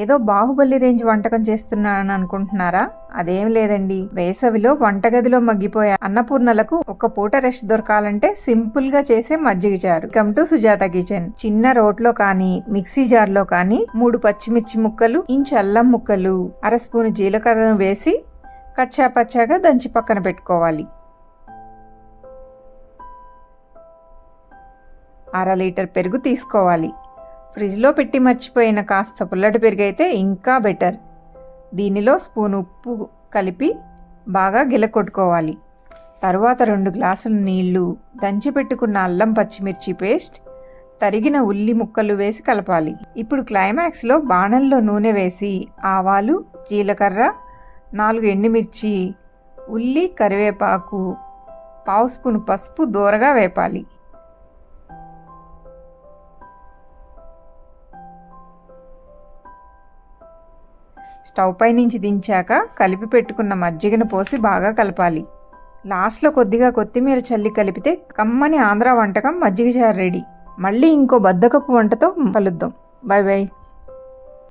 ఏదో బాహుబలి రేంజ్ వంటకం చేస్తున్నానని అనుకుంటున్నారా? అదేం లేదండి. వేసవిలో వంటగదిలో మగ్గిపోయే అన్నపూర్ణలకు ఒక పూట రెస్ట్ దొరకాలంటే సింపుల్ గా చేసే మజ్జిగ చారు. Welcome to Sujatha kitchen. చిన్న రోట్లో కానీ మిక్సీ జార్ లో కానీ 3 పచ్చిమిర్చి ముక్కలు, ఇంచు అల్లం ముక్కలు, అర స్పూను జీలకర్రను వేసి కచ్చా పచ్చాగా దంచి పక్కన పెట్టుకోవాలి. 1/2 లీటర్ పెరుగు తీసుకోవాలి. ఫ్రిడ్జ్లో పెట్టి మర్చిపోయిన కాస్త పుల్లటి పెరుగు అయితే ఇంకా బెటర్. దీనిలో స్పూన్ ఉప్పు కలిపి బాగా గిలకొట్టుకోవాలి. తరువాత 2 గ్లాసుల నీళ్లు, దంచి పెట్టుకున్న అల్లం పచ్చిమిర్చి పేస్ట్, తరిగిన ఉల్లి ముక్కలు వేసి కలపాలి. ఇప్పుడు క్లైమాక్స్లో బాణంలో నూనె వేసి ఆవాలు, జీలకర్ర, 4 ఎండుమిర్చి, ఉల్లి, కరివేపాకు, 1/2 స్పూను పసుపు దోరగా వేపాలి. స్టవ్ పై నుంచి దించాక కలిపి పెట్టుకున్న మజ్జిగను పోసి బాగా కలపాలి. లాస్ట్లో కొద్దిగా కొత్తిమీర చల్లి కలిపితే కమ్మని ఆంధ్ర వంటకం మజ్జిగ చారు రెడీ. మళ్ళీ ఇంకో బద్దకపు వంటతో కలుద్దాం. By by.